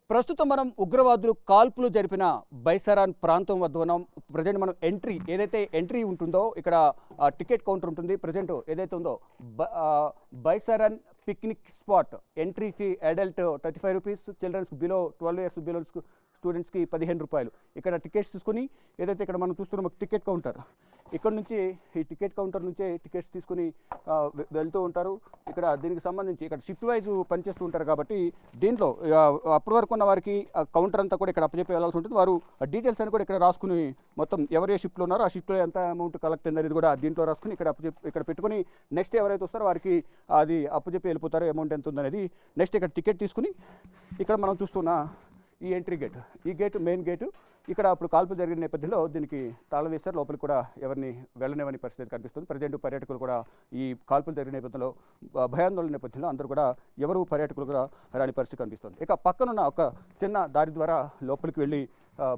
ప్రస్తుతం మనం ఉగ్రవాదులు కాల్పులు జరిపిన బైసరాన్ ప్రాంతం వద్ద ఉన్నాం. ప్రజెంట్ మనం ఏదైతే ఎంట్రీ ఉంటుందో ఇక్కడ టికెట్ కౌంటర్ ఉంటుంది. ప్రజెంట్ ఏదైతే ఉందో Baisaran picnic spot entry fee adult 35 rupees, childrens below 12 years below స్టూడెంట్స్కి 15 రూపాయలు. ఇక్కడ టికెట్స్ తీసుకుని ఏదైతే ఇక్కడ మనం చూస్తున్నాం టికెట్ కౌంటర్, ఇక్కడ నుంచి ఈ టికెట్ కౌంటర్ నుంచే టికెట్స్ తీసుకుని వెళ్తూ ఉంటారు. ఇక్కడ దీనికి సంబంధించి ఇక్కడ షిఫ్ట్ వైజ్ పనిచేస్తూ ఉంటారు కాబట్టి దీంట్లో అప్పటి వరకు ఉన్న వారికి కౌంటర్ అంతా కూడా ఇక్కడ అప్పచెప్పి వెళ్ళాల్సి ఉంటుంది. వారు డీటెయిల్స్ అని కూడా ఇక్కడ రాసుకుని మొత్తం ఎవరే షిఫ్ట్లో ఉన్నారో ఆ షిఫ్ట్లో ఎంత అమౌంట్ కలెక్ట్ అయింది అనేది కూడా దీంట్లో రాసుకుని ఇక్కడ పెట్టుకుని నెక్స్ట్ ఎవరైతే వస్తారో వారికి అది అప్పచెప్పి వెళ్ళిపోతారో అమౌంట్ ఎంత ఉందనేది. నెక్స్ట్ ఇక్కడ టికెట్ తీసుకుని ఇక్కడ మనం చూస్తున్న ఈ ఎంట్రీ గేట్, ఈ గేటు మెయిన్ గేటు. ఇక్కడ అప్పుడు కాల్పులు జరిగిన నేపథ్యంలో దీనికి తాళం వేస్తారు. లోపలికి కూడా ఎవరిని వెళ్ళనివ్వని పరిస్థితి కనిపిస్తుంది. ప్రజెంట్ పర్యాటకులు కూడా ఈ కాల్పులు జరిగిన నేపథ్యంలో భయాందోళన నేపథ్యంలో అందరూ కూడా ఎవరు పర్యాటకులు కూడా రాని పరిస్థితి కనిపిస్తుంది. ఇక పక్కనున్న ఒక చిన్న దారి ద్వారా లోపలికి వెళ్ళి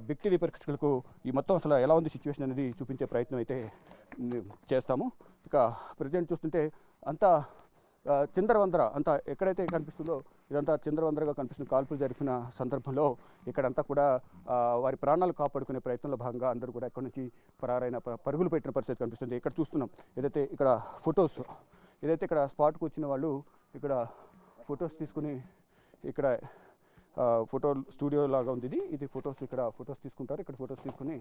బిగ్ టీవీ ప్రేక్షకులకు ఈ మొత్తం అసలు ఎలా ఉంది సిచ్యువేషన్ అనేది చూపించే ప్రయత్నం అయితే చేస్తాము. ఇక ప్రజెంట్ చూస్తుంటే అంతా చిందరవందర, అంతా ఎక్కడైతే కనిపిస్తుందో ఇదంతా చిందరవందరగా కనిపిస్తుంది. కాల్పులు జరిపిన సందర్భంలో ఇక్కడంతా కూడా వారి ప్రాణాలు కాపాడుకునే ప్రయత్నంలో భాగంగా అందరూ కూడా ఇక్కడ నుంచి పరుగులు పెట్టిన పరిస్థితి కనిపిస్తుంది. ఇక్కడ చూస్తున్నాం ఏదైతే ఇక్కడ ఫొటోస్, ఏదైతే ఇక్కడ స్పాట్కి వచ్చిన వాళ్ళు ఇక్కడ ఫొటోస్ తీసుకుని ఇక్కడ ఫోటో స్టూడియో లాగా ఉంది ఇది ఫొటోస్, ఇక్కడ ఫొటోస్ తీసుకుంటారు. ఇక్కడ ఫొటోస్ తీసుకుని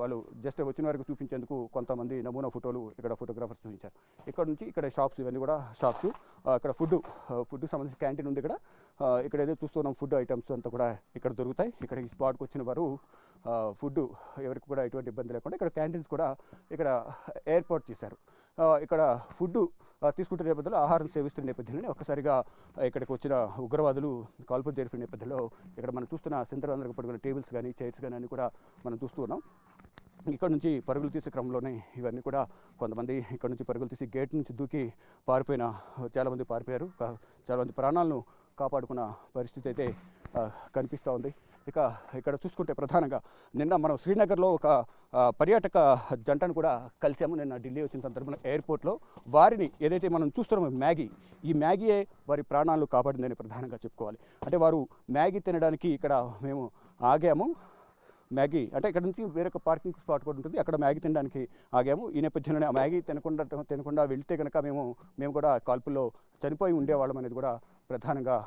వాళ్ళు జస్ట్ వచ్చిన వారికి చూపించేందుకు కొంతమంది నమూనా ఫోటోలు ఇక్కడ ఫోటోగ్రాఫర్స్ చూపించారు. ఇక్కడ నుంచి ఇక్కడ షాప్స్, ఇవన్నీ కూడా షాప్స్. ఇక్కడ ఫుడ్కి సంబంధించి క్యాంటీన్ ఉంది. ఇక్కడ ఏదో చూస్తున్నాం ఫుడ్ ఐటమ్స్ అంతా కూడా ఇక్కడ దొరుకుతాయి. ఇక్కడ ఈ స్పాట్కి వచ్చిన వారు ఫుడ్ ఎవరికి కూడా ఎటువంటి ఇబ్బంది లేకుండా ఇక్కడ క్యాంటీన్స్ కూడా ఇక్కడ ఏర్పాటు చేశారు. ఇక్కడ ఫుడ్ తీసుకుంటున్న నేపథ్యంలో ఆహారం సేవిస్తున్న నేపథ్యంలోనే ఒక్కసారిగా ఇక్కడికి వచ్చిన ఉగ్రవాదులు కాల్పులు జరిపిన నేపథ్యంలో ఇక్కడ మనం చూస్తున్న సింధరాంధ్రకు పడుకున్న టేబుల్స్ కానీ చైర్స్ కానీ అన్నీ కూడా మనం చూస్తూ ఉన్నాం. ఇక్కడ నుంచి పరుగులు తీసే క్రమంలోనే ఇవన్నీ కూడా కొంతమంది ఇక్కడ నుంచి పరుగులు తీసి గేట్ నుంచి దూకి చాలామంది పారిపోయారు. చాలామంది ప్రాణాలను కాపాడుకున్న పరిస్థితి అయితే కనిపిస్తూ ఉంది. ఇక ఇక్కడ చూసుకుంటే ప్రధానంగా నిన్న మనం శ్రీనగర్లో ఒక పర్యాటక జంటను కూడా కలిసాము. నిన్న ఢిల్లీ వచ్చిన సందర్భంలో ఎయిర్పోర్ట్లో వారిని ఏదైతే మనం చూస్తున్నామో ఈ మ్యాగీయే వారి ప్రాణాలను కాపాడిందని ప్రధానంగా చెప్పుకోవాలి. అంటే వారు మ్యాగీ తినడానికి ఇక్కడ మేము ఆగాము. మ్యాగీ అంటే ఇక్కడ నుంచి వేరొక పార్కింగ్ స్పాట్ కూడా ఉంటుంది, అక్కడ మ్యాగీ తినడానికి ఆగాము. ఈ నేపథ్యంలోనే ఆ మ్యాగీ తినకుండా వెళ్తే కనుక మేము కూడా కాల్పుల్లో చనిపోయి ఉండేవాళ్ళం అనేది కూడా ప్రధానంగా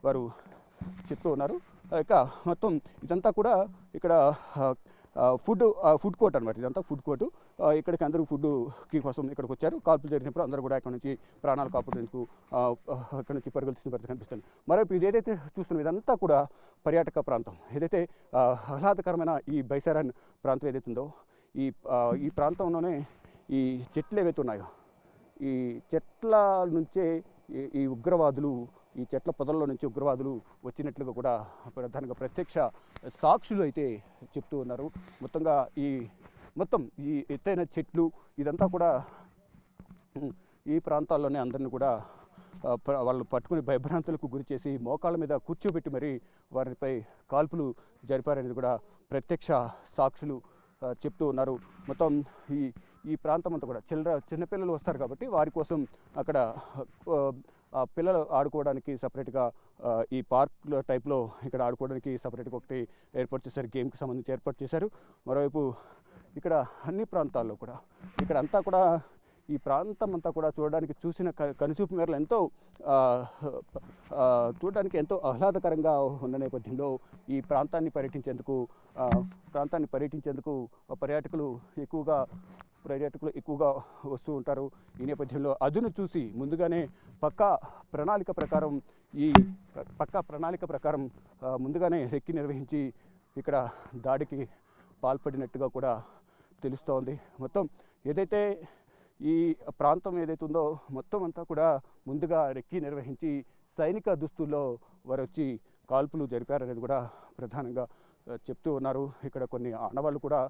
వారు చెప్తూ ఉన్నారు. ఇక మొత్తం ఇదంతా కూడా ఇక్కడ ఫుడ్ కోర్ట్ అనమాట. ఇదంతా ఫుడ్ కోర్టు. ఇక్కడికి అందరూ ఫుడ్కి కోసం ఇక్కడికి వచ్చారు. కాల్పులు జరిగినప్పుడు అందరూ కూడా ఇక్కడ నుంచి ప్రాణాలు కాపాడేందుకు ఇక్కడ నుంచి పరుగులు తీసిన పరిస్థితి కనిపిస్తుంది. మరోవైపు ఇది ఏదైతే చూస్తున్నాం ఇదంతా కూడా పర్యాటక ప్రాంతం. ఏదైతే ఆహ్లాదకరమైన ఈ బైసరాన్ ప్రాంతం ఏదైతే ఉందో ఈ ప్రాంతంలోనే ఈ చెట్లు ఏవైతే ఉన్నాయో ఈ చెట్ల నుంచే ఈ చెట్ల పొదల్లో నుంచి ఉగ్రవాదులు వచ్చినట్లుగా కూడా ప్రధానంగా ప్రత్యక్ష సాక్షులు అయితే చెప్తూ ఉన్నారు. మొత్తం ఈ ఎత్తైన చెట్లు ఇదంతా కూడా ఈ ప్రాంతాల్లోనే అందరిని కూడా వాళ్ళు పట్టుకుని భయభ్రాంతులకు గురి చేసి మోకాళ్ళ మీద కూర్చోబెట్టి మరీ వారిపై కాల్పులు జరిపారనేది కూడా ప్రత్యక్ష సాక్షులు చెప్తూ ఉన్నారు. మొత్తం ఈ ప్రాంతం అంతా కూడా చిన్నపిల్లలు వస్తారు కాబట్టి వారి కోసం అక్కడ పిల్లలు ఆడుకోవడానికి సపరేట్గా ఈ పార్క్ టైప్లో ఇక్కడ ఆడుకోవడానికి సపరేట్గా ఒకటి ఏర్పాటు చేశారు. గేమ్కి సంబంధించి ఏర్పాటు చేశారు. మరోవైపు ఇక్కడ అన్ని ప్రాంతాల్లో కూడా ఇక్కడ అంతా కూడా ఈ ప్రాంతం అంతా కూడా చూసిన కనుచూపు మేరలు చూడడానికి ఎంతో ఆహ్లాదకరంగా ఉన్న నేపథ్యంలో ఈ ప్రాంతాన్ని పర్యటించేందుకు పర్యాటకులు ఎక్కువగా వస్తూ ఉంటారు. ఈ నేపథ్యంలో అదును చూసి ముందుగానే పక్కా ప్రణాళిక ప్రకారం ముందుగానే రెక్కి నిర్వహించి ఇక్కడ దాడికి పాల్పడినట్టుగా కూడా తెలుస్తోంది. మొత్తం ఏదైతే ఈ ప్రాంతం ఏదైతే ఉందో మొత్తం అంతా కూడా ముందుగా రెక్కి నిర్వహించి సైనిక దుస్తుల్లో వారు వచ్చి కాల్పులు జరిపారనేది కూడా ప్రధానంగా చెప్తూ ఉన్నారు. ఇక్కడ కొన్ని ఆనవాళ్ళు కూడా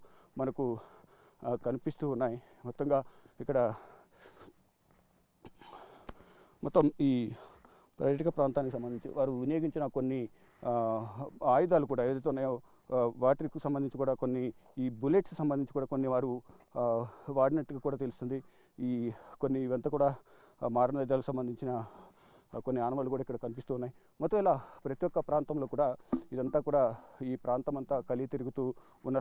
మనకు కనిపిస్తూ ఉన్నాయి. మొత్తంగా ఇక్కడ మొత్తం ఈ పర్యాటక ప్రాంతానికి సంబంధించి వారు వినియోగించిన కొన్ని ఆయుధాలు కూడా ఏదైతే ఉన్నాయో వాటికి సంబంధించి కూడా కొన్ని ఈ బుల్లెట్స్ సంబంధించి కూడా కొన్ని వారు వాడినట్టుగా కూడా తెలుస్తుంది. ఇవంతా కూడా మారణాయుధాలకు సంబంధించిన కొన్ని ఆనవాళ్ళు కూడా ఇక్కడ కనిపిస్తూ ఉన్నాయి. మొత్తం ఇలా ప్రతి ఒక్క ప్రాంతంలో కూడా ఇదంతా కూడా ఈ ప్రాంతం అంతా కలిగి తిరుగుతూ ఉన్న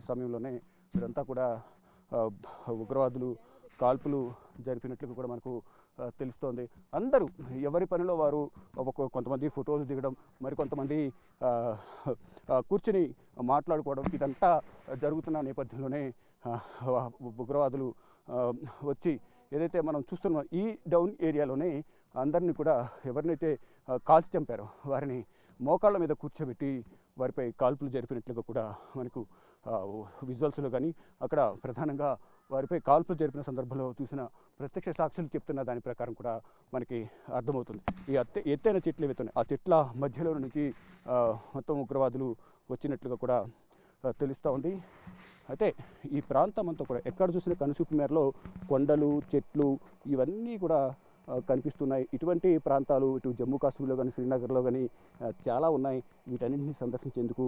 సమయంలోనే ఇదంతా కూడా ఉగ్రవాదులు కాల్పులు జరిపినట్లు కూడా మనకు తెలుస్తోంది. అందరూ ఎవరి పనిలో వారు కొంతమంది ఫోటోలు దిగడం, మరికొంతమంది కూర్చుని మాట్లాడుకోవడం, ఇదంతా జరుగుతున్న నేపథ్యంలోనే ఉగ్రవాదులు వచ్చి ఏదైతే మనం చూస్తున్నాం ఈ డౌన్ ఏరియాలోనే అందరినీ కూడా ఎవరినైతే కాల్చి చంపారో వారిని మోకాళ్ళ మీద కూర్చోబెట్టి వారిపై కాల్పులు జరిపినట్లుగా కూడా మనకు విజువల్స్లో కానీ అక్కడ ప్రధానంగా వారిపై కాల్పులు జరిపిన సందర్భంలో చూసిన ప్రత్యక్ష సాక్షులు చెప్తున్న దాని ప్రకారం కూడా మనకి అర్థమవుతుంది. ఈ ఎత్తైన చెట్లు ఏవైతున్నాయి ఆ చెట్ల మధ్యలో నుంచి మొత్తం ఉగ్రవాదులు వచ్చినట్లుగా కూడా తెలుస్తూ ఉంది. అయితే ఈ ప్రాంతం అంతా కూడా ఎక్కడ చూసిన కనుచూపు మేరలో కొండలు, చెట్లు ఇవన్నీ కూడా కనిపిస్తున్నాయి. ఇటువంటి ప్రాంతాలు ఇటు జమ్మూ కాశ్మీర్లో కానీ శ్రీనగర్లో కానీ చాలా ఉన్నాయి. వీటన్నింటినీ సందర్శించేందుకు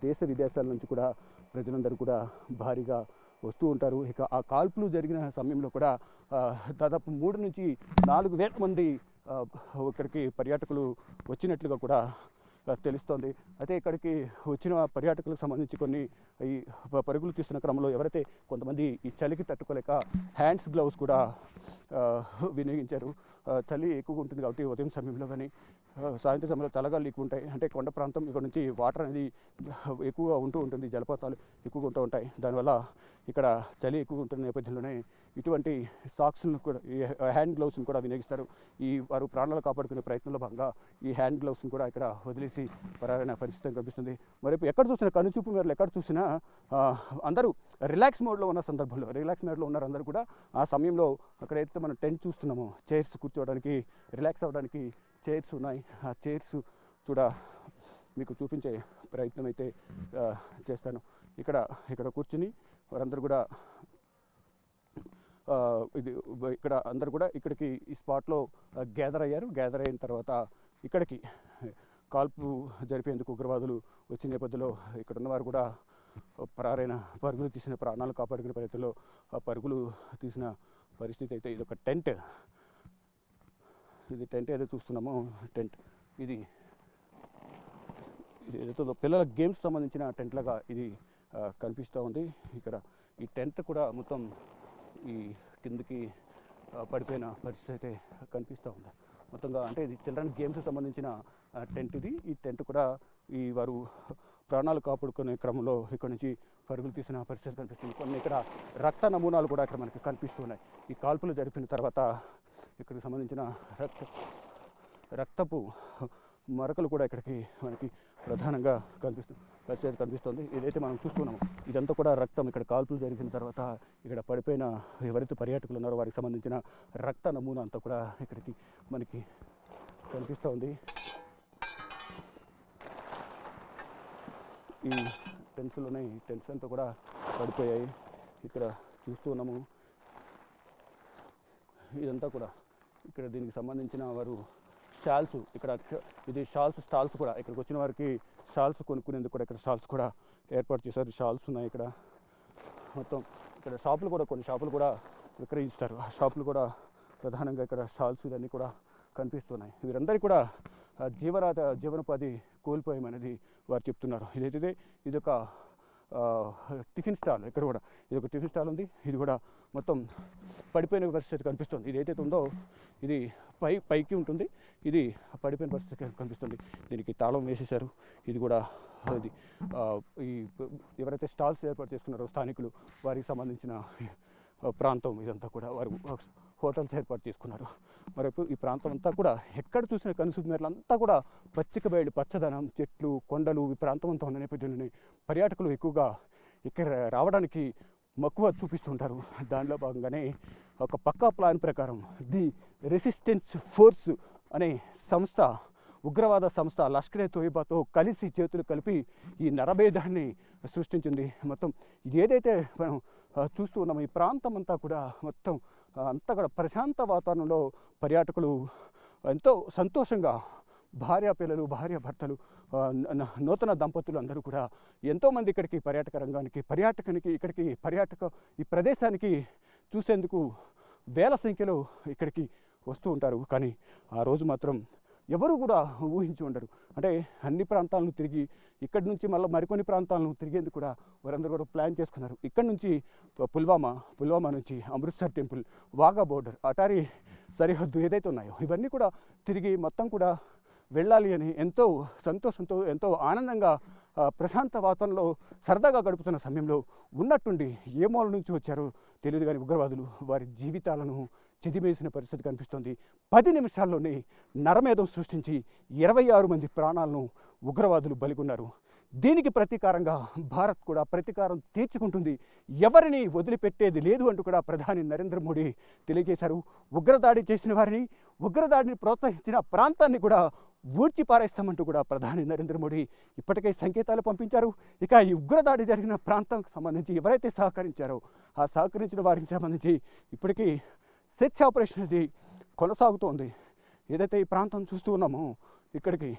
దేశ విదేశాల నుంచి కూడా ప్రజలందరూ కూడా భారీగా వస్తూ ఉంటారు. ఇక ఆ కాల్పులు జరిగిన సమయంలో కూడా దాదాపు 3 నుంచి 4 వేల మంది ఇక్కడికి పర్యాటకులు వచ్చినట్లుగా కూడా తెలుస్తోంది. అయితే ఇక్కడికి వచ్చిన పర్యాటకులకు సంబంధించి కొన్ని ఈ పరుగులు తీస్తున్న క్రమంలో ఎవరైతే కొంతమంది ఈ చలికి తట్టుకోలేక హ్యాండ్స్ గ్లౌస్ కూడా వినియోగించారు. చలి ఎక్కువగా ఉంటుంది కాబట్టి ఉదయం సమయంలో కానీ సాయంత్రం సమయంలో చల్లగాలు ఎక్కువ ఉంటాయి. అంటే కొండ ప్రాంతం ఇక్కడ నుంచి వాటర్ అనేది ఎక్కువగా ఉంటూ ఉంటుంది, జలపాతాలు ఎక్కువగా ఉంటూ ఉంటాయి. దానివల్ల ఇక్కడ చలి ఎక్కువ ఉంటున్న నేపథ్యంలోనే ఇటువంటి సాక్స్ను కూడా ఈ హ్యాండ్ గ్లౌస్ని కూడా వినియోగిస్తారు. వారు ప్రాణాలు కాపాడుకునే ప్రయత్నంలో భాగంగా ఈ హ్యాండ్ గ్లౌస్ని కూడా ఇక్కడ వదిలేసి పరారైన పరిస్థితి కనిపిస్తుంది. మరి ఎక్కడ చూసినా కనుచూపు మేరలు ఎక్కడ చూసినా అందరూ రిలాక్స్ మోడ్లో ఉన్న సందర్భంలో రిలాక్స్ మోడ్లో ఉన్నారు అందరూ కూడా. ఆ సమయంలో అక్కడైతే మనం టెంట్ చూస్తున్నామో చైర్స్ కూర్చోవడానికి రిలాక్స్ అవ్వడానికి చైర్స్ ఉన్నాయి. ఆ చైర్స్ చూడ మీకు చూపించే ప్రయత్నం అయితే చేస్తాను. ఇక్కడ కూర్చుని వారందరూ కూడా ఇక్కడ అందరూ కూడా ఇక్కడికి ఈ స్పాట్లో గ్యాదర్ అయ్యారు. గ్యాదర్ అయిన తర్వాత ఇక్కడికి కాల్పు జరిపేందుకు ఉగ్రవాదులు వచ్చిన నేపథ్యంలో ఇక్కడ ఉన్నవారు కూడా పరుగులు తీసిన ప్రాణాలు కాపాడుకునే ప్రయత్నంలో పరుగులు తీసిన పరిస్థితి అయితే ఇది ఒక టెంట్. ఇది టెంట్ ఏదో చూస్తున్నామో టెంట్ ఇది ఏదైతే పిల్లల గేమ్స్ సంబంధించిన టెంట్ లాగా ఇది కనిపిస్తూ ఉంది. ఇక్కడ ఈ టెంట్ కూడా మొత్తం ఈ కిందకి పడిపోయిన పరిస్థితి అయితే కనిపిస్తూ ఉంది మొత్తంగా. అంటే ఇది చిల్డ్రన్ గేమ్స్ సంబంధించిన టెంట్ ఇది. ఈ టెంట్ కూడా వారు ప్రాణాలు కాపాడుకునే క్రమంలో ఇక్కడ నుంచి పరుగులు తీసిన పరిస్థితి కనిపిస్తుంది. కొన్ని ఇక్కడ రక్త నమూనాలు కూడా ఇక్కడ మనకి కనిపిస్తున్నాయి. ఈ కాల్పులు జరిపిన తర్వాత ఇక్కడికి సంబంధించిన రక్తపు మరకలు కూడా ఇక్కడికి మనకి ప్రధానంగా కనిపిస్తుంది. ఏదైతే మనం చూస్తున్నామో ఇదంతా కూడా రక్తం. ఇక్కడ కాల్పులు జరిగిన తర్వాత ఇక్కడ పడిపోయిన ఎవరైతే పర్యాటకులు ఉన్నారో వారికి సంబంధించిన రక్త నమూనా అంతా కూడా ఇక్కడికి మనకి కనిపిస్తూ ఉంది. ఈ టెంట్స్ అంతా కూడా పడిపోయాయి. ఇక్కడ చూస్తూ ఉన్నాము. ఇదంతా కూడా ఇక్కడ దీనికి సంబంధించిన వారు షాల్స్ ఇక్కడ ఇది స్టాల్స్ కూడా ఇక్కడికి వచ్చిన వారికి షాల్స్ కొనుక్కునేందుకు కూడా ఇక్కడ స్టాల్స్ కూడా ఏర్పాటు చేశారు. షాల్స్ ఉన్నాయి ఇక్కడ మొత్తం. ఇక్కడ కొన్ని షాపులు కూడా విక్రయిస్తారు. ఆ షాపులు కూడా ప్రధానంగా ఇక్కడ షాల్స్ ఇవన్నీ కూడా కనిపిస్తున్నాయి. వీరందరికీ కూడా జీవనోపాధి కోల్పోయామనేది వారు చెప్తున్నారు. ఇదొక టిఫిన్ స్టాల్. ఇక్కడ కూడా ఇది ఒక టిఫిన్ స్టాల్ ఉంది. ఇది కూడా మొత్తం పడిపోయిన పరిస్థితి కనిపిస్తుంది. ఇది ఏదైతే ఉందో ఇది పైకి ఉంటుంది. ఇది పడిపోయిన పరిస్థితి కనిపిస్తుంది. దీనికి తాళం వేసేశారు. ఇది కూడా ఎవరైతే స్టాల్స్ ఏర్పాటు చేసుకున్నారో స్థానికులు వారికి సంబంధించిన ప్రాంతం ఇదంతా కూడా వారు హోటల్స్ ఏర్పాటు చేసుకున్నారు. మరి ఈ ప్రాంతం అంతా కూడా ఎక్కడ చూసిన కనుసూపు మేరలు అంతా కూడా పచ్చిక బయలు, పచ్చదనం, చెట్లు, కొండలు ఈ ప్రాంతం అంతా ఉన్న నేపథ్యంలోనే పర్యాటకులు ఎక్కువగా ఇక్కడ రావడానికి మక్కువ చూపిస్తుంటారు. దానిలో భాగంగానే ఒక పక్కా ప్లాన్ ప్రకారం ది రెసిస్టెన్స్ ఫోర్స్ అనే సంస్థ, ఉగ్రవాద సంస్థ లష్కరే తోయిబాతో కలిసి చేతులు కలిపి ఈ నరభేదాన్ని సృష్టించింది. మొత్తం ఇది ఏదైతే మనం చూస్తూ ఉన్నామో ఈ ప్రాంతం అంతా కూడా మొత్తం అంతా కూడా ప్రశాంత వాతావరణంలో పర్యాటకులు ఎంతో సంతోషంగా భార్యాపిల్లలు, భార్యాభర్తలు, నూతన దంపతులు అందరూ కూడా ఎంతోమంది ఇక్కడికి ఈ ప్రదేశానికి చూసేందుకు వేల సంఖ్యలో ఇక్కడికి వస్తూ ఉంటారు. కానీ ఆ రోజు మాత్రం ఎవరు కూడా ఊహించి ఉండరు. అంటే అన్ని ప్రాంతాలను తిరిగి ఇక్కడి నుంచి మళ్ళీ మరికొన్ని ప్రాంతాలను తిరిగేందుకు కూడా వారందరూ కూడా ప్లాన్ చేసుకున్నారు. ఇక్కడ నుంచి పుల్వామా నుంచి అమృత్సర్ టెంపుల్, వాఘా బోర్డర్, అటారీ సరిహద్దు ఏదైతే ఉన్నాయో ఇవన్నీ కూడా తిరిగి మొత్తం కూడా వెళ్ళాలి అని ఎంతో సంతోషంతో ఎంతో ఆనందంగా ప్రశాంత వాతావరణంలో సరదాగా గడుపుతున్న సమయంలో ఉన్నట్టుండి ఏ మూల నుంచి వచ్చారో తెలియదు కానీ ఉగ్రవాదులు వారి జీవితాలను చిదిమేసిన పరిస్థితి కనిపిస్తోంది. 10 నిమిషాల్లోనే నరమేధం సృష్టించి 26 మంది ప్రాణాలను ఉగ్రవాదులు బలిగొన్నారు. దీనికి ప్రతీకారంగా భారత్ కూడా ప్రతీకారం తీర్చుకుంటుంది, ఎవరిని వదిలిపెట్టేది లేదు అంటూ కూడా ప్రధాని నరేంద్ర మోడీ తెలియజేశారు. ఉగ్రదాడి చేసిన వారిని, ఉగ్రదాడిని ప్రోత్సహించిన ప్రాంతాన్ని కూడా ఊడ్చి పారేస్తామంటూ కూడా ప్రధాని నరేంద్ర మోడీ ఇప్పటికే సంకేతాలు పంపించారు. ఇక ఈ ఉగ్రదాడి జరిగిన ప్రాంతానికి సంబంధించి ఎవరైతే సహకరించారో ఆ సహకరించిన వారికి సంబంధించి ఇప్పటికీ సెర్చ్ ఆపరేషన్ అది కొనసాగుతోంది. ఏదైతే ఈ ప్రాంతం చూస్తూ ఉన్నామో ఇక్కడికి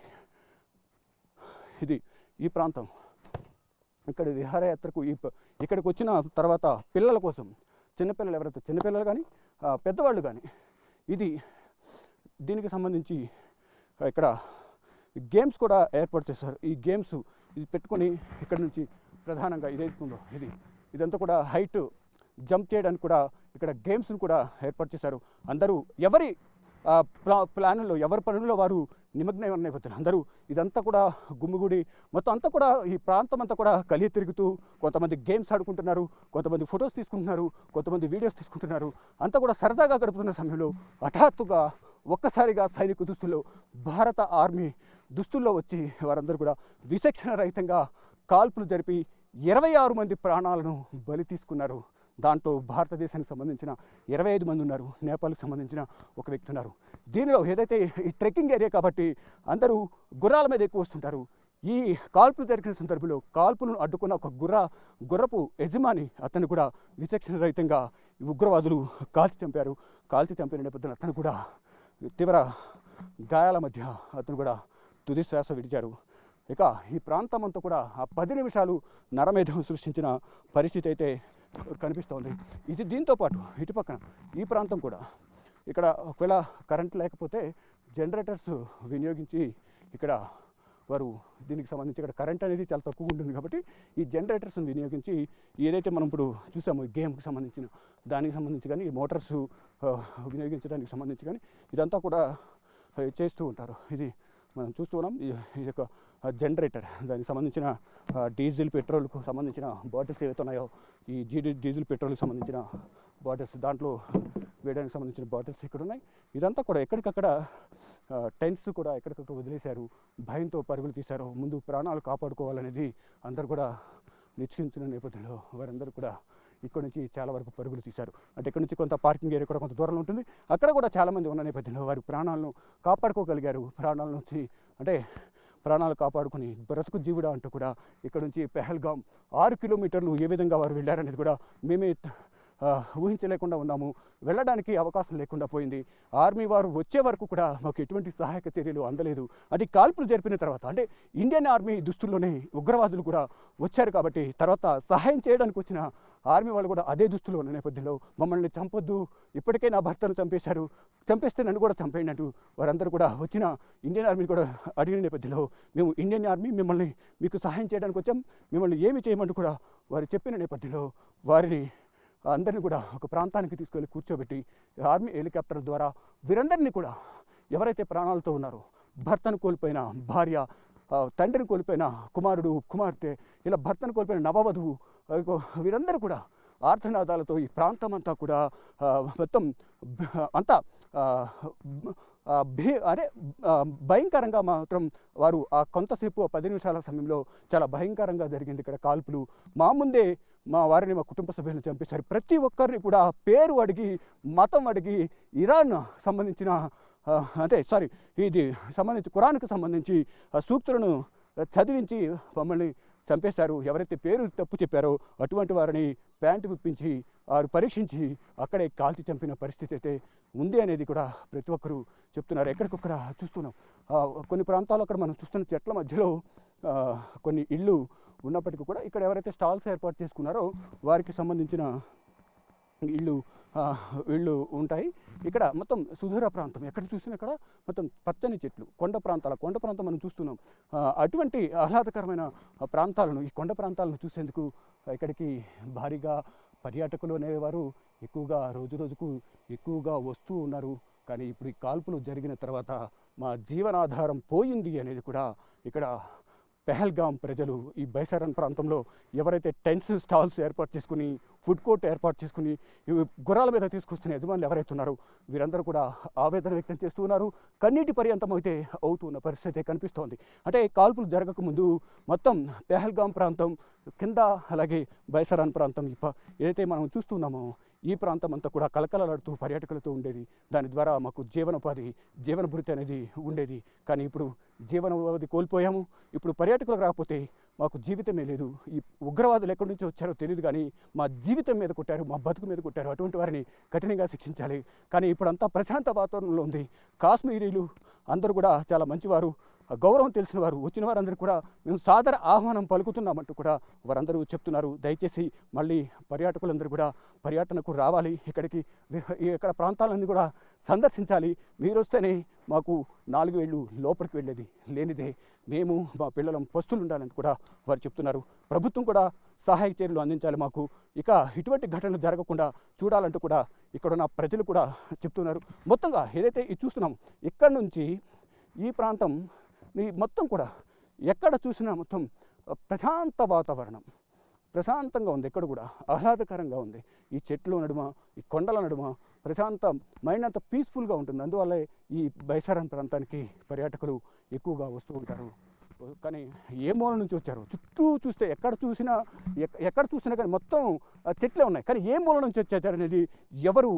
ఈ ప్రాంతం ఇక్కడ విహారయాత్రకు ఇక్కడికి వచ్చిన తర్వాత పిల్లల కోసం చిన్నపిల్లలు ఎవరైతే చిన్నపిల్లలు కానీ పెద్దవాళ్ళు కానీ దీనికి సంబంధించి ఇక్కడ గేమ్స్ కూడా ఏర్పాటు చేశారు. ఈ గేమ్స్ ఇది పెట్టుకొని ఇక్కడ నుంచి ప్రధానంగా ఇదైతుందో ఇదంతా కూడా హైట్ జంప్ చేయడానికి కూడా ఇక్కడ గేమ్స్ను కూడా ఏర్పాటు చేశారు. అందరూ ఎవరి ప్లాన్లో ఎవరి పనుల్లో వారు నిమగ్నం అయిపోతున్నారు. అందరూ ఇదంతా కూడా గుమ్మిగూడి మొత్తం అంతా కూడా ఈ ప్రాంతం అంతా కూడా కలిగి తిరుగుతూ కొంతమంది గేమ్స్ ఆడుకుంటున్నారు, కొంతమంది ఫొటోస్ తీసుకుంటున్నారు, కొంతమంది వీడియోస్ తీసుకుంటున్నారు. అంతా కూడా సరదాగా గడుపుతున్న సమయంలో హఠాత్తుగా ఒక్కసారిగా సైనిక దుస్తుల్లో భారత ఆర్మీ దుస్తుల్లో వచ్చి వారందరూ కూడా విచక్షణ రహితంగా కాల్పులు జరిపి 26 మంది ప్రాణాలను బలి తీసుకున్నారు. దాంట్లో భారతదేశానికి సంబంధించిన 25 మంది ఉన్నారు, నేపాల్కి సంబంధించిన ఒక వ్యక్తి ఉన్నారు. దీనిలో ఏదైతే ఈ ట్రెక్కింగ్ ఏరియా కాబట్టి అందరూ గుర్రాల మీద ఎక్కువ వస్తుంటారు. ఈ కాల్పులు జరిగిన సందర్భంలో కాల్పులను అడ్డుకున్న ఒక గుర్రపు యజమాని అతను కూడా విచక్షణ రహితంగా ఉగ్రవాదులు కాల్చి చంపిన నేపథ్యంలో అతను కూడా తీవ్ర గాయాల మధ్య అతను కూడా తుది శ్వాస విడిచారు. ఇక ఈ ప్రాంతం అంతా కూడా ఆ 10 నిమిషాలు నరమేధం సృష్టించిన పరిస్థితి అయితే కనిపిస్తోంది. దీంతో పాటు ఇటు పక్కన ఈ ప్రాంతం కూడా ఇక్కడ ఒకవేళ కరెంట్ లేకపోతే జనరేటర్స్ వినియోగించి ఇక్కడ వారు దీనికి సంబంధించి ఇక్కడ కరెంట్ అనేది చాలా తక్కువగా ఉంటుంది కాబట్టి ఈ జనరేటర్స్ని వినియోగించి ఏదైతే మనం ఇప్పుడు చూసామో ఈ గేమ్కి సంబంధించిన దానికి సంబంధించి కానీ ఈ మోటార్స్ వినియోగించడానికి సంబంధించి కానీ ఇదంతా కూడా చేస్తూ ఉంటారు. మనం చూస్తూ ఉన్నాం. ఇది ఒక జనరేటర్, దానికి సంబంధించిన డీజిల్ పెట్రోల్కు సంబంధించిన బాటిల్స్ ఏవైతే ఉన్నాయో ఈ డీజిల్ పెట్రోల్కి సంబంధించిన బాటిల్స్ దాంట్లో వేయడానికి సంబంధించిన బాటిల్స్ ఇక్కడ ఉన్నాయి. ఇదంతా కూడా ఎక్కడికక్కడ టెంట్స్ కూడా ఎక్కడికక్కడ వదిలేశారు, భయంతో పరుగులు తీశారు. ముందు ప్రాణాలు కాపాడుకోవాలనేది అందరూ కూడా నిశ్చయించిన నేపథ్యంలో వారందరూ కూడా ఇక్కడ నుంచి చాలా వరకు పరుగులు తీశారు. అంటే ఇక్కడ నుంచి కొంత పార్కింగ్ ఏరియా కూడా కొంత దూరంలో ఉంటుంది, అక్కడ కూడా చాలామంది ఉన్న నేపథ్యంలో వారి ప్రాణాలను కాపాడుకోగలిగారు. ప్రాణాలు కాపాడుకుని బ్రతుకు జీవుడా అంటూ కూడా ఇక్కడ నుంచి పెహల్గాం 6 కిలోమీటర్లు ఏ విధంగా వారు వెళ్ళారనేది కూడా మేమే ఊహించలేకుండా ఉన్నాము. వెళ్ళడానికి అవకాశం లేకుండా పోయింది. ఆర్మీ వారు వచ్చే వరకు కూడా మాకు ఎటువంటి సహాయక చర్యలు అందలేదు. అది కాల్పులు జరిపిన తర్వాత అంటే ఇండియన్ ఆర్మీ దుస్తుల్లోనే ఉగ్రవాదులు కూడా వచ్చారు కాబట్టి తర్వాత సహాయం చేయడానికి వచ్చిన ఆర్మీ వాళ్ళు కూడా అదే దుస్తులో ఉన్న నేపథ్యంలో మమ్మల్ని చంపొద్దు, ఇప్పటికే నా భర్తను చంపేస్తే నన్ను కూడా చంపేయండి అంటూ వారందరూ కూడా వచ్చిన ఇండియన్ ఆర్మీని కూడా అడిగిన నేపథ్యంలో మేము ఇండియన్ ఆర్మీ మీకు సహాయం చేయడానికి వచ్చాం, మిమ్మల్ని ఏమి చేయమంటూ కూడా వారు చెప్పిన నేపథ్యంలో వారిని అందరినీ కూడా ఒక ప్రాంతానికి తీసుకెళ్ళి కూర్చోబెట్టి ఆర్మీ హెలికాప్టర్ ద్వారా వీరందరినీ కూడా ఎవరైతే ప్రాణాలతో ఉన్నారో భర్తను కోల్పోయిన భార్య, తండ్రిని కోల్పోయిన కుమారుడు కుమార్తె, ఇలా భర్తను కోల్పోయిన నవవధువు వీరందరూ కూడా ఆర్తనాదాలతో ఈ ప్రాంతం అంతా కూడా మొత్తం అంతా భయంకరంగా మాత్రం వారు ఆ కొంతసేపు 10 నిమిషాల సమయంలో చాలా భయంకరంగా జరిగింది. ఇక్కడ కాల్పులు మా ముందే మా కుటుంబ సభ్యులను చంపేశారు. ప్రతి ఒక్కరిని కూడా పేరు అడిగి మతం అడిగి ఇరాన్ సంబంధించిన ఖురాన్కి సంబంధించి సూక్తులను చదివించి మమ్మల్ని చంపేశారు. ఎవరైతే పేరు తప్పు చెప్పారో అటువంటి వారిని ప్యాంటు విప్పించి వారు పరీక్షించి అక్కడే కాల్చి చంపిన పరిస్థితి అయితే ఉంది అనేది కూడా ప్రతి ఒక్కరూ చెప్తున్నారు. ఎక్కడికొక్కడ చూస్తున్నాం. కొన్ని ప్రాంతాల్లో అక్కడ మనం చూస్తున్న చెట్ల మధ్యలో కొన్ని ఇళ్ళు ఉన్నప్పటికీ కూడా ఇక్కడ ఎవరైతే స్టాల్స్ ఏర్పాటు చేసుకున్నారో వారికి సంబంధించిన ఇళ్ళు ఇళ్ళు ఉంటాయి. ఇక్కడ మొత్తం సుదూర ప్రాంతం, ఎక్కడ చూసినా ఇక్కడ మొత్తం పచ్చని చెట్లు, కొండ ప్రాంతం మనం చూస్తున్నాం. అటువంటి ఆహ్లాదకరమైన ప్రాంతాలను, ఈ కొండ ప్రాంతాలను చూసేందుకు ఇక్కడికి భారీగా పర్యాటకులు అనేవారు ఎక్కువగా రోజుకు ఎక్కువగా వస్తూ ఉన్నారు. కానీ ఇప్పుడు ఈ కాల్పులు జరిగిన తర్వాత మా జీవనాధారం పోయింది అనేది కూడా ఇక్కడ పెహల్గాం ప్రజలు, ఈ బైసారన్ ప్రాంతంలో ఎవరైతే టెంట్స్ స్టాల్స్ ఏర్పాటు చేసుకుని, ఫుడ్ కోర్ట్ ఏర్పాటు చేసుకుని గుర్రాల మీద తీసుకొస్తున్న యజమానులు ఎవరైతే ఉన్నారో వీరందరూ కూడా ఆవేదన వ్యక్తం చేస్తూ ఉన్నారు. కన్నీటి పర్యంతం అయితే అవుతున్న పరిస్థితి కనిపిస్తోంది. అంటే కాల్పులు జరగకముందు మొత్తం పెహల్గాం ప్రాంతం కింద, అలాగే బైసారన్ ప్రాంతం ఏదైతే మనం చూస్తున్నామో ఈ ప్రాంతం అంతా కూడా కలకలలాడుతూ పర్యాటకులతో ఉండేది. దాని ద్వారా మాకు జీవనభృతి అనేది ఉండేది. కానీ ఇప్పుడు జీవనోపాధి కోల్పోయాము. ఇప్పుడు పర్యాటకులకు రాకపోతే మాకు జీవితమే లేదు. ఈ ఉగ్రవాదులు ఎక్కడి నుంచి వచ్చారో తెలియదు, కానీ మా జీవితం మీద కొట్టారు, మా బతుకు మీద కొట్టారు. అటువంటి వారిని కఠినంగా శిక్షించాలి. కానీ ఇప్పుడంతా ప్రశాంత వాతావరణంలో ఉంది. కాశ్మీరీలు అందరూ కూడా చాలా మంచివారు, గౌరవం తెలిసిన వారు. వచ్చిన వారందరూ కూడా మేము సాదర ఆహ్వానం పలుకుతున్నామంటూ కూడా వారందరూ చెప్తున్నారు. దయచేసి మళ్ళీ పర్యాటకులందరూ కూడా పర్యటనకు రావాలి, ఇక్కడ ప్రాంతాలన్నీ కూడా సందర్శించాలి. మీరు వస్తేనే మాకు 4 ఏళ్ళు లోపలికి వెళ్ళేది, లేనిదే మేము మా పిల్లలం పస్తులు ఉండాలని కూడా వారు చెప్తున్నారు. ప్రభుత్వం కూడా సహాయక చర్యలు అందించాలి మాకు, ఇక ఇటువంటి ఘటనలు జరగకుండా చూడాలంటూ కూడా ఇక్కడున్న ప్రజలు కూడా చెప్తున్నారు. మొత్తంగా ఏదైతే ఇది చూస్తున్నాం, ఇక్కడ నుంచి ఈ ప్రాంతం మొత్తం కూడా ఎక్కడ చూసినా మొత్తం ప్రశాంత వాతావరణం, ప్రశాంతంగా ఉంది. ఎక్కడ కూడా ఆహ్లాదకరంగా ఉంది. ఈ చెట్ల నడుమ, ఈ కొండల నడుమ ప్రశాంతం, మైండ్ అంతా పీస్ఫుల్గా ఉంటుంది. అందువల్లే ఈ బైసారన్ ప్రాంతానికి పర్యాటకులు ఎక్కువగా వస్తూ ఉంటారు. కానీ ఏ మూల నుంచి వచ్చారు? చుట్టూ చూస్తే ఎక్కడ చూసినా కానీ మొత్తం చెట్లే ఉన్నాయి. కానీ ఏ మూల నుంచి వచ్చారు అనేది ఎవరు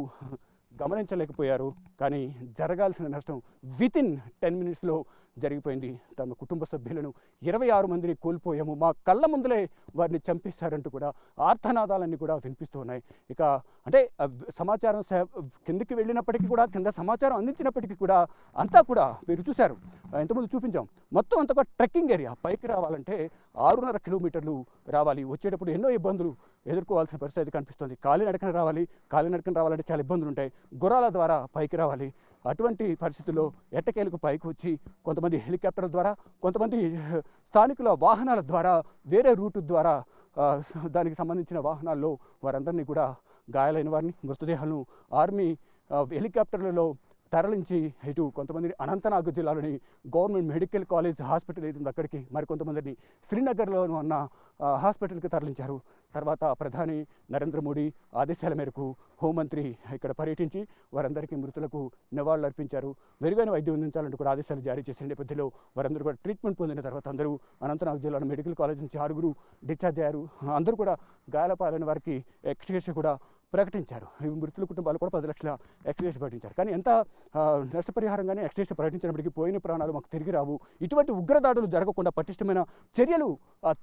గమనించలేకపోయారు. కానీ జరగాల్సిన నష్టం వితిన్ 10 మినిట్స్లో జరిగిపోయింది. తమ కుటుంబ సభ్యులను 26 మందిని కోల్పోయాము, మా కళ్ళ ముందులే వారిని చంపేశారంటూ కూడా ఆర్తనాదాలన్నీ కూడా వినిపిస్తూ ఉన్నాయి. ఇక అంటే సమాచారం కిందకి వెళ్ళినప్పటికీ కూడా, కింద సమాచారం అందించినప్పటికీ కూడా అంతా కూడా మీరు చూశారు, ఇంతకుముందు చూపించాం, మొత్తం అంతా కూడా ట్రెక్కింగ్ ఏరియా. పైకి రావాలంటే 6.5 కిలోమీటర్లు రావాలి. వచ్చేటప్పుడు ఎన్నో ఇబ్బందులు ఎదుర్కోవాల్సిన పరిస్థితి కనిపిస్తుంది. కాలినడకన రావాలంటే చాలా ఇబ్బందులు ఉంటాయి. గుర్రాల ద్వారా పైకి రావాలి. అటువంటి పరిస్థితుల్లో ఎట్టకేలకు పైకి వచ్చి కొంతమంది హెలికాప్టర్ల ద్వారా, కొంతమంది స్థానికుల వాహనాల ద్వారా, వేరే రూటు ద్వారా దానికి సంబంధించిన వాహనాల్లో వారందరినీ కూడా, గాయాలైన వారిని, మృతదేహాలను ఆర్మీ హెలికాప్టర్లలో తరలించి ఇటు కొంతమందిని అనంతనాగ్ జిల్లాలోని గవర్నమెంట్ మెడికల్ కాలేజ్ హాస్పిటల్ ఏది అక్కడికి, మరికొంతమందిని శ్రీనగర్లో ఉన్న హాస్పిటల్కి తరలించారు. తర్వాత ప్రధాని నరేంద్ర మోడీ ఆదేశాల మేరకు హోంమంత్రి ఇక్కడ పర్యటించి వారందరికీ మృతులకు నివాళులు అర్పించారు. మెరుగైన వైద్యం అందించాలంటూ కూడా ఆదేశాలు జారీ చేసిన నేపథ్యంలో వారందరూ కూడా ట్రీట్మెంట్ పొందిన తర్వాత అందరూ అనంతనాగ్ జిల్లాలో మెడికల్ కాలేజ్ నుంచి 6 డిశ్చార్జ్ అయ్యారు. అందరూ కూడా గాయాల పాలైన వారికి ఎక్స్గ్రేషియా కూడా ప్రకటించారు. మృతుల కుటుంబాలు కూడా 10 లక్షల ఎక్స్గ్రేషియా ప్రకటించారు. కానీ ఎంత నష్టపరిహారంగానే ఎక్స్గ్రేషియా ప్రకటించినప్పటికీ పోయిన ప్రాణాలు మాకు తిరిగి రావు. ఇటువంటి ఉగ్రదాడులు జరగకుండా పటిష్టమైన చర్యలు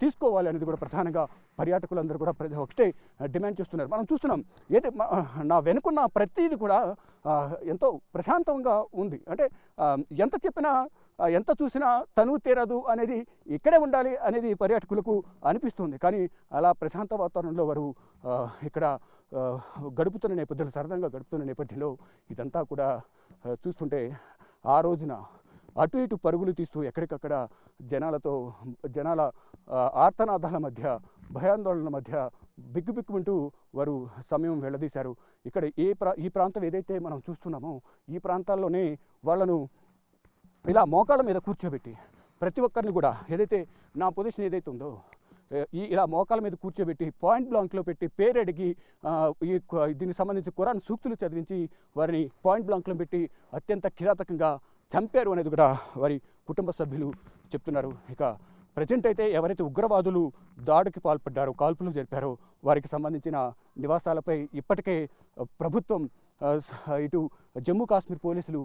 తీసుకోవాలి అనేది కూడా ప్రధానంగా పర్యాటకులందరూ కూడా ఒకటే డిమాండ్ చేస్తున్నారు. మనం చూస్తున్నాం, నా వెనుకున్న ప్రతిదీ కూడా ఎంతో ప్రశాంతంగా ఉంది. అంటే ఎంత చెప్పినా, ఎంత చూసినా తనువు తీరదు అనేది, ఇక్కడే ఉండాలి అనేది పర్యాటకులకు అనిపిస్తుంది. కానీ అలా ప్రశాంత వాతావరణంలో వారు ఇక్కడ గడుపుతున్న నేపథ్యంలో, సరదాగా గడుపుతున్న నేపథ్యంలో ఇదంతా కూడా చూస్తుంటే ఆ రోజున అటు ఇటు పరుగులు తీస్తూ ఎక్కడికక్కడ జనాల ఆర్తనాదాల మధ్య, భయాందోళనల మధ్య బిక్కుబిక్కుమంటూ వారు సమయం వెళ్ళదీశారు. ఇక్కడ ఈ ప్రాంతం ఏదైతే మనం చూస్తున్నామో ఈ ప్రాంతాల్లోనే వాళ్ళను ఇలా మోకాళ్ళ మీద కూర్చోబెట్టి, ప్రతి ఒక్కరిని కూడా ఏదైతే నా పొజిషన్ ఏదైతే ఉందో ఇలా మోకాళ్ళ మీద కూర్చోబెట్టి పాయింట్ బ్లాంక్లో పెట్టి పేరు అడిగి దీనికి సంబంధించి ఖురాన్ సూక్తులు చదివించి వారిని పాయింట్ బ్లాంక్లో పెట్టి అత్యంత కిరాతకంగా చంపారు అనేది కూడా వారి కుటుంబ సభ్యులు చెప్తున్నారు. ఇక ప్రజెంట్ అయితే ఎవరైతే ఉగ్రవాదులు దాడికి పాల్పడ్డారో, కాల్పులు జరిపారో వారికి సంబంధించిన నివాసాలపై ఇప్పటికే ప్రభుత్వం, ఇటు జమ్మూ కాశ్మీర్ పోలీసులు,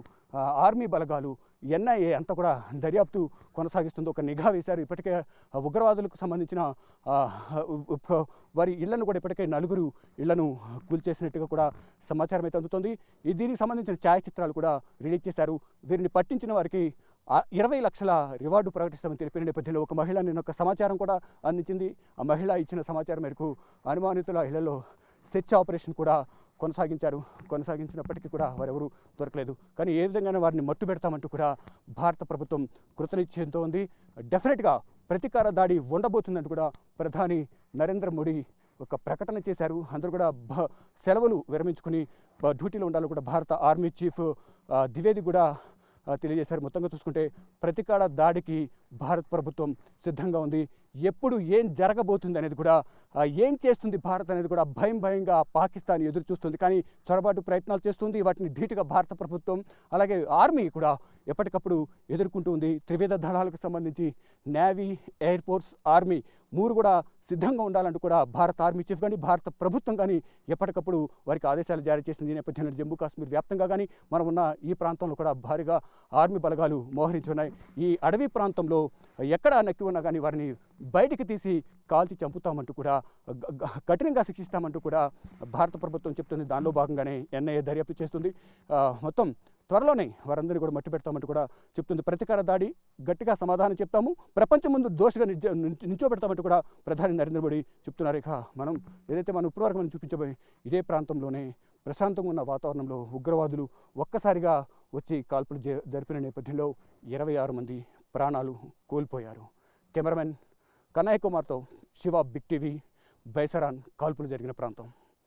ఆర్మీ బలగాలు, ఎన్ఐఏ అంతా కూడా దర్యాప్తు కొనసాగిస్తుంది. ఒక నిఘా వేశారు. ఇప్పటికే ఉగ్రవాదులకు సంబంధించిన వారి ఇళ్లను కూడా ఇప్పటికే 4 ఇళ్లను కూల్చేసినట్టుగా కూడా సమాచారం అయితే అందుతుంది. దీనికి సంబంధించిన ఛాయాచిత్రాలు కూడా రిలీజ్ చేశారు. వీరిని పట్టించిన వారికి 20 లక్షల రివార్డు ప్రకటిస్తామని తెలిపిన నేపథ్యంలో ఒక మహిళ నిన్న ఒక సమాచారం కూడా అందించింది. ఆ మహిళ ఇచ్చిన సమాచారం మేరకు అనుమానితుల ఇళ్లలో సెర్చ్ ఆపరేషన్ కూడా కొనసాగించినప్పటికీ కూడా వారెవరూ దొరకలేదు. కానీ ఏ విధంగానే వారిని మట్టు పెడతామంటూ కూడా భారత ప్రభుత్వం కృతనిశ్చయంతో ఉంది. డెఫినెట్గా ప్రతీకార దాడి ఉండబోతుందంటూ కూడా ప్రధాని నరేంద్ర మోడీ ఒక ప్రకటన చేశారు. అందరూ కూడా సెలవులు విరమించుకుని డ్యూటీలో ఉండాలని కూడా భారత ఆర్మీ చీఫ్ ద్వివేది కూడా తెలియజేశారు. మొత్తంగా చూసుకుంటే ప్రతీకార దాడికి భారత ప్రభుత్వం సిద్ధంగా ఉంది. ఎప్పుడు ఏం జరగబోతుంది అనేది కూడా, ఏం చేస్తుంది భారత్ అనేది కూడా భయంగా పాకిస్తాన్ ఎదురు చూస్తుంది. కానీ చొరబాటు ప్రయత్నాలు చేస్తుంది. వాటిని ధీటుగా భారత ప్రభుత్వం అలాగే ఆర్మీ కూడా ఎప్పటికప్పుడు ఎదుర్కొంటూ ఉంది. త్రివిధ దళాలకు సంబంధించి నేవీ, ఎయిర్ ఫోర్స్, ఆర్మీ మూడు కూడా సిద్ధంగా ఉండాలంటూ కూడా భారత ఆర్మీ చీఫ్ కానీ భారత ప్రభుత్వం కానీ ఎప్పటికప్పుడు వారికి ఆదేశాలు జారీ చేసింది. ఈ నేపథ్యంలో జమ్మూ కాశ్మీర్ వ్యాప్తంగా కానీ మనం ఉన్న ఈ ప్రాంతంలో కూడా భారీగా ఆర్మీ బలగాలు మోహరించి ఉన్నాయి. ఈ అడవి ప్రాంతంలో ఎక్కడ నక్కి ఉన్నా కానీ వారిని బయటికి తీసి కాల్చి చంపుతామంటూ కూడా కఠినంగా శిక్షిస్తామంటూ కూడా భారత ప్రభుత్వం చెప్తుంది. దానిలో భాగంగానే ఎన్ఐఏ దర్యాప్తు చేస్తుంది. మొత్తం త్వరలోనే వారందరినీ కూడా మట్టి పెడతామంటూ కూడా చెప్తుంది. ప్రతీకార దాడి గట్టిగా సమాధానం చెప్తాము, ప్రపంచం ముందు దోషిగా నిల్చోబెడతామంటూ కూడా ప్రధాని నరేంద్ర మోడీ చెప్తున్నారు. ఇక మనం ఇప్పటివరకు మనం చూపించబోయే ఇదే ప్రాంతంలోనే ప్రశాంతంగా ఉన్న వాతావరణంలో ఉగ్రవాదులు ఒక్కసారిగా వచ్చి కాల్పులు జరిపిన నేపథ్యంలో 26 మంది ప్రాణాలు కోల్పోయారు. కెమెరామెన్ కన్నయ్య కుమార్తో శివ, బిగ్ టీవీ, బైసరాన్ కాల్పులు జరిగిన ప్రాంతం.